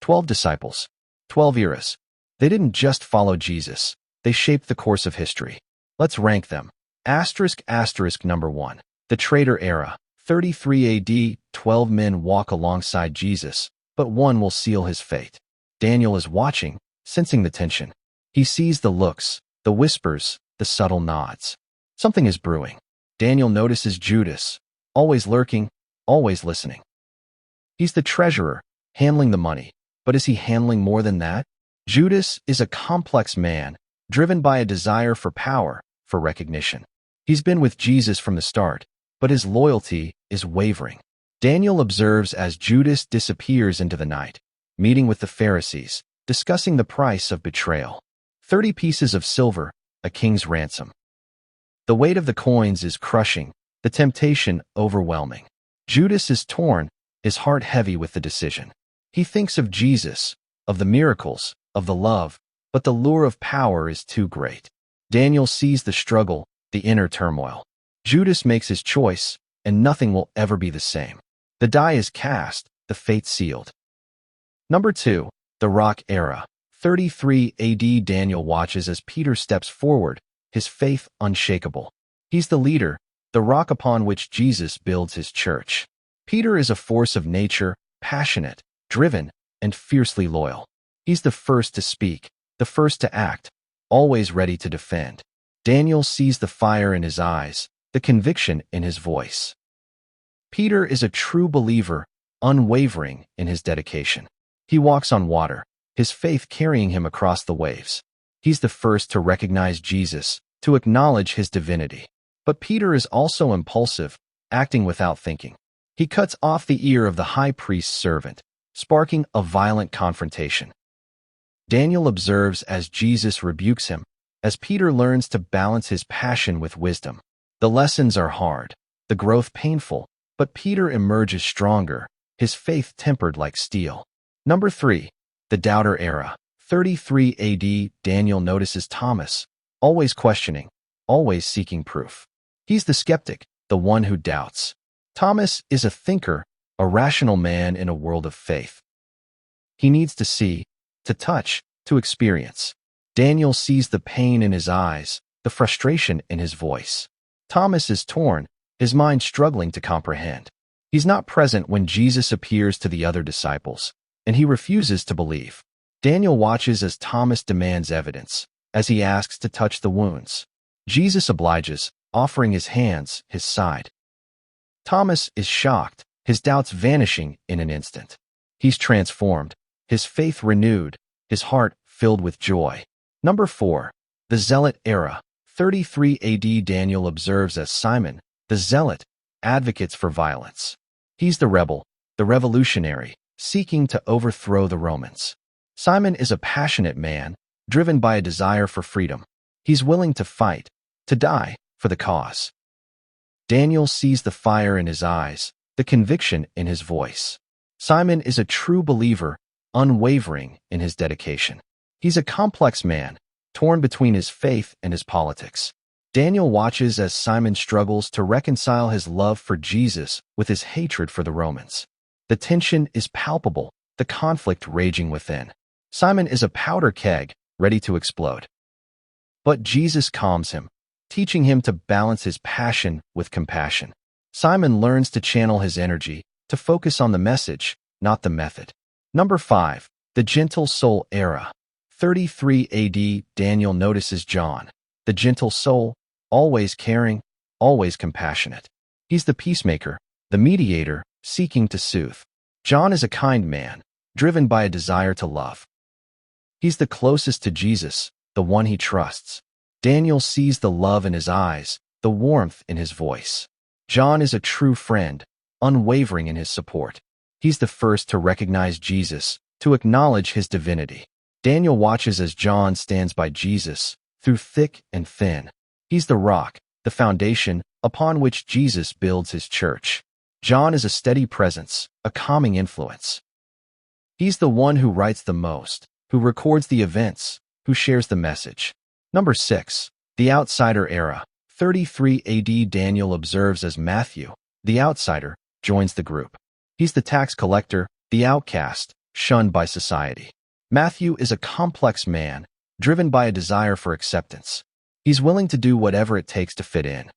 12 disciples. 12 eras. They didn't just follow Jesus. They shaped the course of history. Let's rank them. Number 1. The traitor era. 33 AD, 12 men walk alongside Jesus, but one will seal his fate. Daniel is watching, sensing the tension. He sees the looks, the whispers, the subtle nods. Something is brewing. Daniel notices Judas, always lurking, always listening. He's the treasurer, handling the money. But is he handling more than that? Judas is a complex man, driven by a desire for power, for recognition. He's been with Jesus from the start, but his loyalty is wavering. Daniel observes as Judas disappears into the night, meeting with the Pharisees, discussing the price of betrayal. 30 pieces of silver, a king's ransom. The weight of the coins is crushing, the temptation overwhelming. Judas is torn, his heart heavy with the decision. He thinks of Jesus, of the miracles, of the love, but the lure of power is too great. Daniel sees the struggle, the inner turmoil. Judas makes his choice, and nothing will ever be the same. The die is cast, the fate sealed. Number 2. The Rock Era. 33 AD. Daniel watches as Peter steps forward, his faith unshakable. He's the leader, the rock upon which Jesus builds his church. Peter is a force of nature, passionate, driven, and fiercely loyal. He's the first to speak, the first to act, always ready to defend. Daniel sees the fire in his eyes, the conviction in his voice. Peter is a true believer, unwavering in his dedication. He walks on water, his faith carrying him across the waves. He's the first to recognize Jesus, to acknowledge his divinity. But Peter is also impulsive, acting without thinking. He cuts off the ear of the high priest's servant, sparking a violent confrontation. Daniel observes as Jesus rebukes him, as Peter learns to balance his passion with wisdom. The lessons are hard, the growth painful, but Peter emerges stronger, his faith tempered like steel. Number 3. The Doubter Era. 33 AD. Daniel notices Thomas, always questioning, always seeking proof. He's the skeptic, the one who doubts. Thomas is a thinker, a rational man in a world of faith. He needs to see, to touch, to experience. Daniel sees the pain in his eyes, the frustration in his voice. Thomas is torn, his mind struggling to comprehend. He's not present when Jesus appears to the other disciples, and he refuses to believe. Daniel watches as Thomas demands evidence, as he asks to touch the wounds. Jesus obliges, offering his hands, his side. Thomas is shocked, his doubts vanishing in an instant. He's transformed, his faith renewed, his heart filled with joy. Number 4. The Zealot Era. 33 AD. Daniel observes as Simon, the Zealot, advocates for violence. He's the rebel, the revolutionary, seeking to overthrow the Romans. Simon is a passionate man, driven by a desire for freedom. He's willing to fight, to die, for the cause. Daniel sees the fire in his eyes, the conviction in his voice. Simon is a true believer, unwavering in his dedication. He's a complex man, torn between his faith and his politics. Daniel watches as Simon struggles to reconcile his love for Jesus with his hatred for the Romans. The tension is palpable, the conflict raging within. Simon is a powder keg, ready to explode. But Jesus calms him, teaching him to balance his passion with compassion. Simon learns to channel his energy, to focus on the message, not the method. Number 5. The Gentle Soul Era. 33 AD. Daniel notices John, the gentle soul, always caring, always compassionate. He's the peacemaker, the mediator, seeking to soothe. John is a kind man, driven by a desire to love. He's the closest to Jesus, the one he trusts. Daniel sees the love in his eyes, the warmth in his voice. John is a true friend, unwavering in his support. He's the first to recognize Jesus, to acknowledge his divinity. Daniel watches as John stands by Jesus, through thick and thin. He's the rock, the foundation, upon which Jesus builds his church. John is a steady presence, a calming influence. He's the one who writes the most, who records the events, who shares the message. Number 6. The Outsider Era. 33 AD. Daniel observes as Matthew, the outsider, joins the group. He's the tax collector, the outcast, shunned by society. Matthew is a complex man, driven by a desire for acceptance. He's willing to do whatever it takes to fit in.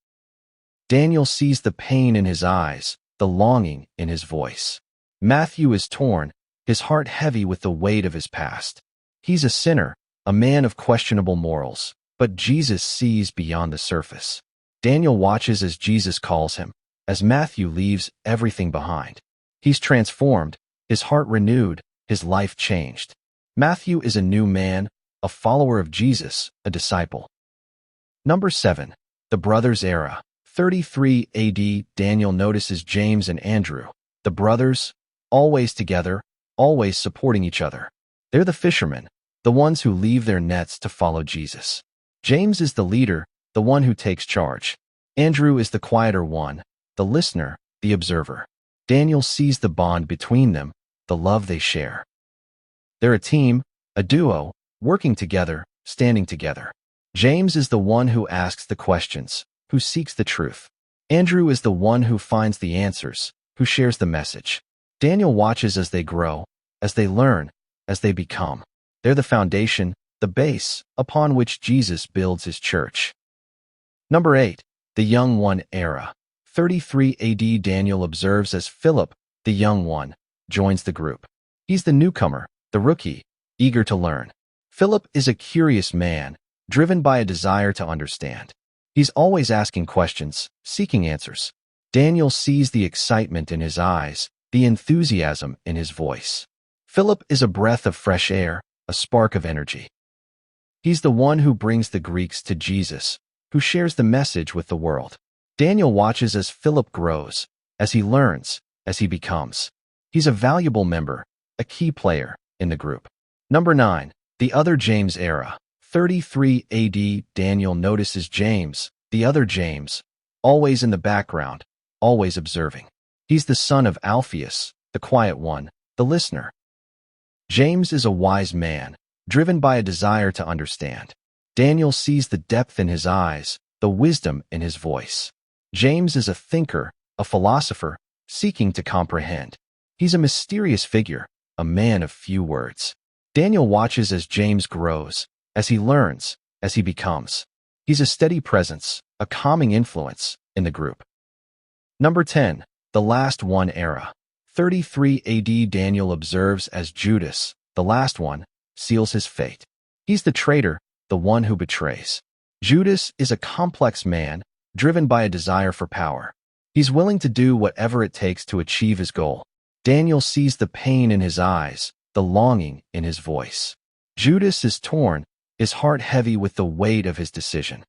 Daniel sees the pain in his eyes, the longing in his voice. Matthew is torn, his heart heavy with the weight of his past. He's a sinner, a man of questionable morals, but Jesus sees beyond the surface. Daniel watches as Jesus calls him, as Matthew leaves everything behind. He's transformed, his heart renewed, his life changed. Matthew is a new man, a follower of Jesus, a disciple. Number 7. The Brothers Era. 33 AD, Daniel notices James and Andrew, the brothers, always together, always supporting each other. They're the fishermen, the ones who leave their nets to follow Jesus. James is the leader, the one who takes charge. Andrew is the quieter one, the listener, the observer. Daniel sees the bond between them, the love they share. They're a team, a duo, working together, standing together. James is the one who asks the questions, who seeks the truth. Andrew is the one who finds the answers, who shares the message. Daniel watches as they grow, as they learn, as they become. They're the foundation, the base, upon which Jesus builds his church. Number 8. The Young One Era. 33 AD, Daniel observes as Philip, the young one, joins the group. He's the newcomer, the rookie, eager to learn. Philip is a curious man, driven by a desire to understand. He's always asking questions, seeking answers. Daniel sees the excitement in his eyes, the enthusiasm in his voice. Philip is a breath of fresh air, a spark of energy. He's the one who brings the Greeks to Jesus, who shares the message with the world. Daniel watches as Philip grows, as he learns, as he becomes. He's a valuable member, a key player in the group. Number 9. The Other James Era. 33 AD, Daniel notices James, the other James, always in the background, always observing. He's the son of Alphaeus, the quiet one, the listener. James is a wise man, driven by a desire to understand. Daniel sees the depth in his eyes, the wisdom in his voice. James is a thinker, a philosopher, seeking to comprehend. He's a mysterious figure, a man of few words. Daniel watches as James grows, as he learns, as he becomes. He's a steady presence, a calming influence in the group. Number 10. The Last One Era. 33 AD, Daniel observes as Judas, the last one, seals his fate. He's the traitor, the one who betrays. Judas is a complex man, driven by a desire for power. He's willing to do whatever it takes to achieve his goal. Daniel sees the pain in his eyes, the longing in his voice. Judas is torn, his heart heavy with the weight of his decision.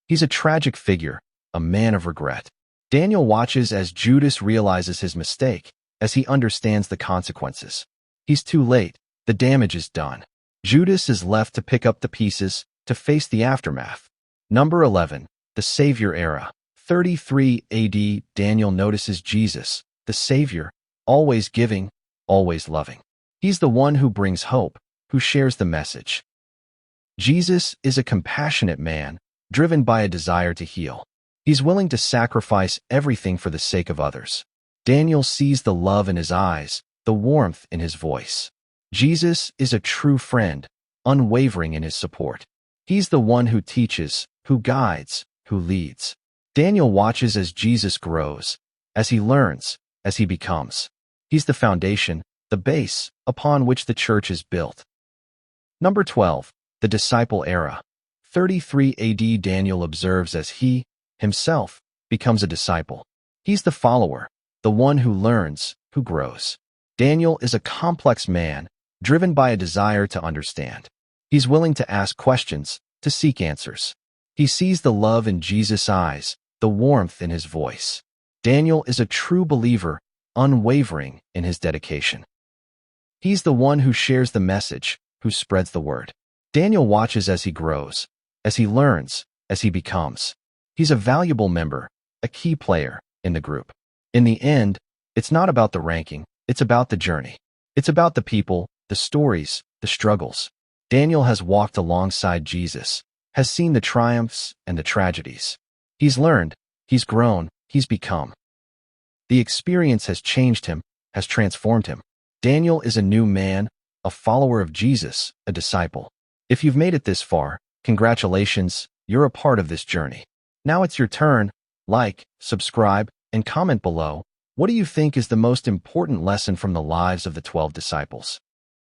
He's a tragic figure, a man of regret. Daniel watches as Judas realizes his mistake, as he understands the consequences. He's too late, the damage is done. Judas is left to pick up the pieces, to face the aftermath. Number 11. The Savior Era. 33 AD, Daniel notices Jesus, the Savior, always giving, always loving. He's the one who brings hope, who shares the message. Jesus is a compassionate man, driven by a desire to heal. He's willing to sacrifice everything for the sake of others. Daniel sees the love in his eyes, the warmth in his voice. Jesus is a true friend, unwavering in his support. He's the one who teaches, who guides, who leads. Daniel watches as Jesus grows, as he learns, as he becomes. He's the foundation, the base, upon which the church is built. Number 12. The Disciple Era. 33 AD, Daniel observes as he, himself, becomes a disciple. He's the follower, the one who learns, who grows. Daniel is a complex man, driven by a desire to understand. He's willing to ask questions, to seek answers. He sees the love in Jesus' eyes, the warmth in his voice. Daniel is a true believer, unwavering in his dedication. He's the one who shares the message, who spreads the word. Daniel watches as he grows, as he learns, as he becomes. He's a valuable member, a key player in the group. In the end, it's not about the ranking, it's about the journey. It's about the people, the stories, the struggles. Daniel has walked alongside Jesus, has seen the triumphs and the tragedies. He's learned, he's grown, he's become. The experience has changed him, has transformed him. Daniel is a new man, a follower of Jesus, a disciple. If you've made it this far, congratulations, you're a part of this journey. Now it's your turn. Like, subscribe, and comment below. What do you think is the most important lesson from the lives of the 12 disciples?